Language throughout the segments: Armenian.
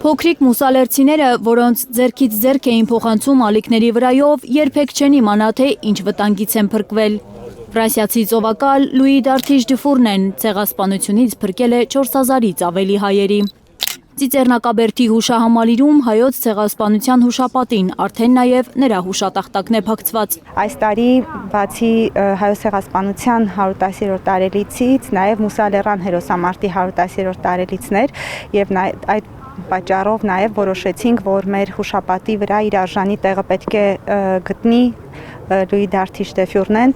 Փոքրիկ մուսալերցիները, որոնց ձեռքից ձեռք էին փոխանցում ալիքների վրայով, երբեք չեն իմանա, թե ինչ վտանգից են փրկվել։ Ֆրանսիացի ծովակալ Լուի Դարթիշ Դյուֆուրնեն ցեղասպանությունից փրկել է 4000-ից ավելի հայերի։ Ծիծեռնակաբերդի հուշահամալիրում հայոց ցեղասպանության հուշապատին արդեն նաև նրա հուշատախտակն է փակցված։ Այս տարի բացի հայոց ցեղասպանության 110-րդ տարելիցից նաև Մուսալերան հերոսամարտի 110-րդ տարելիցներ եւ այդ պատճառով նաև որոշեցինք, որ մեր հուշապատի վրա իր արժանի տեղը պետք է գտնի Լուի Դարթիշ Դյուֆուրնեն։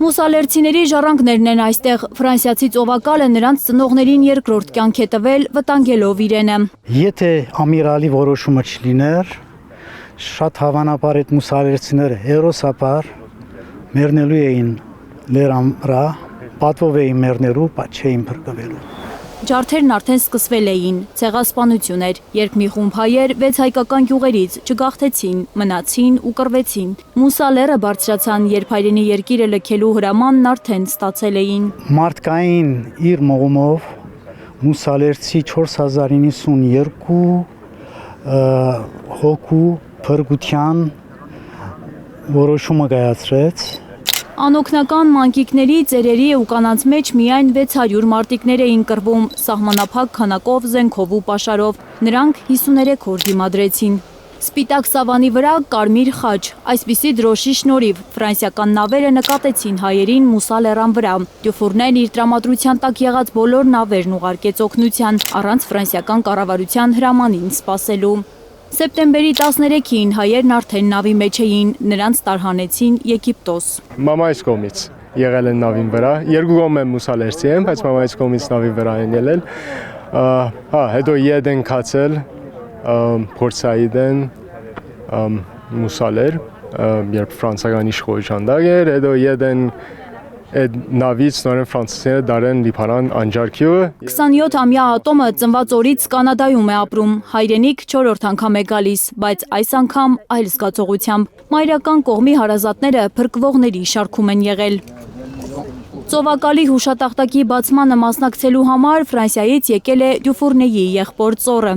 Մուսալերցիների ժառանգներն են այստեղ։ Ֆրանսիացի ծովակալը նրանց ծնողներին երկրորդ կյանք է տվել, վտանգելով իրենը։ Եթե ամիրալի որոշումը չլիներ, շատ հավանաբար այդ մուսալերցիները հերոսաբար մեռնելու էին լերան վրա, պատվով էին մեռնելու, չէին փրկվելու։ Ջարդերն արդեն սկսվել էին, ցեղասպանություն էր, երբ մի խումբ հայեր 6 հայկական գյուղերից չգաղթեցին, մնացին ու կռվեցին։ Մուսալերը բարձրացան, երբ հայրենի երկիրը լքելու հրամանն արդեն ստացել էին։ Մարդկային իր մողումով մուսալերցի 4092 հոգու փրկության որոշումը կայացրեց։ Անօգնական մանկիկների, ծերերի ու կանանց մեջ միայն 600 մարտիկներ էին կռվում, սահմանափակ քանակով, զենքով ու պաշարով։ Նրանք 53 օր դիմադրեցին։ Սպիտակ սավանի վրա կարմիր խաչ, այսպիսի դրոշի շնորհիվ ֆրանսիական նավերը նկատեցին հայերին Մուսալերան վրա։ Դյուֆուրնեն իր տրամադրության տակ եղած բոլոր նավերն ուղարկեց օգնության, առանց ֆրանսիական կառավարության հրամանին սպասելու։ Սեպտեմբերի 13-ին հայերն արդեն նավի մեջ էին, նրանց տարհանեցին Եգիպտոս։ Մամայիս կողմից եղել են նավին վրա, երկու կողմ են մուսալերցի են, բայց մամայիս կողմից նավի վրա են ելել։ Հետո եդ են քացել, փորձային են մուսալեր, երբ ֆրանսիական իշխող ժանդակ էր, հետո եդ են այդ նավից նորեն ֆրանսիացիները դարեն լիփարան անջարքիը։ 27-ամյա ատոմը ծնված օրից Կանադայում է ապրում, հայրենիք 4-րդ անգամ է գալիս, բայց այս անգամ այլ զգացողությամբ։ Մայրական կողմի հարազատները փրկվողների շարքում են եղել։ Ծովակալի հուշատախտակի բացմանը մասնակցելու համար Ֆրանսիայից եկել է Դյուֆուրնեի եղբոր ծոռը։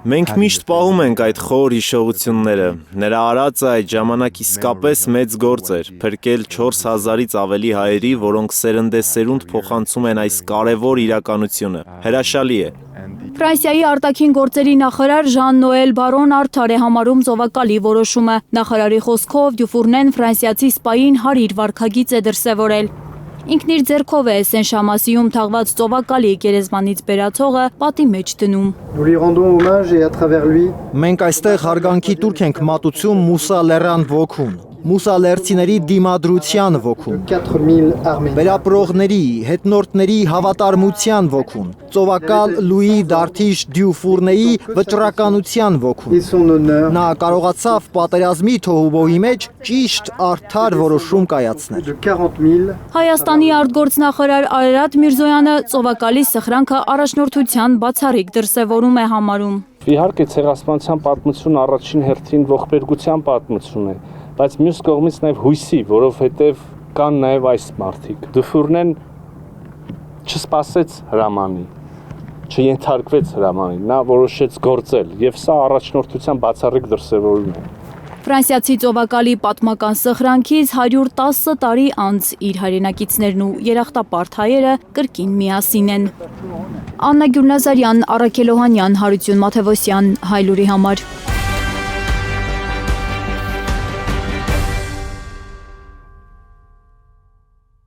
Մենք միշտ պահում ենք այդ խոր հիշողությունները։ Նրա արածը այդ ժամանակ իսկապես մեծ գործ էր, փրկել 4000-ից ավելի հայերի, որոնք սերնդեսերունդ փոխանցում են այս կարևոր իրականությունը։ Հրաշալի է։ Ֆրանսիայի արտաքին գործերի նախարար Ժան-Նոել Բարոն արդար է համարում ծովակալի որոշումը։ Նախարարի խոսքով Դյուֆուրնեն ֆրանսիացի սպային 100 վարքագիծ է դրսևորել։ Ինքն իր ձեռքով է Սեն-Շամասիում թաղված ծովակալի գերեզմանից բերացողը պատի մեջ դնում։ Մենք այստեղ հարգանքի տուրք ենք մատուցում Մուսալերան ոգուն, մուսալերցիների դիմադրության ոգուն, վերապրողների, հետնորդների հավատարմության ոգուն, ծովակալ Լուի Դարթիշ Դյուֆուրնեի վճռականության ոգուն։ Նա կարողացավ պատերազմի թոհուբոհի մեջ ճիշտ արդար որոշում կայացնել։ Հայաստանի արտգործնախարար Արարատ Միրզոյանը ծովակալի սխրանքը առաջնորդության բացառիկ դրսևորում է համարում։ Իհարկե ցեղասպանության պատմությունը առաջին հերթին ողբերգության պատմություն է, բայց մյուս կողմից նաև հույսի, որովհետև կան նաև այս մարդիկ։ Դյուֆուրնեն չսպասեց հրամանի, չենթարկվեց հրամանին, նա որոշեց գործել, եւ սա առաջնորդության բացառիկ դրսևորում է։ Ֆրանսիացի ծովակալի պատմական սխրանքից 110 տարի անց իր հայրենակիցներն ու երախտապարտ հայերը կրկին միասին են։ Աննա Գյուլնազարյան, Առաքել Օհանյան, Հարություն Մաթևոսյան, Հայլուրի համար։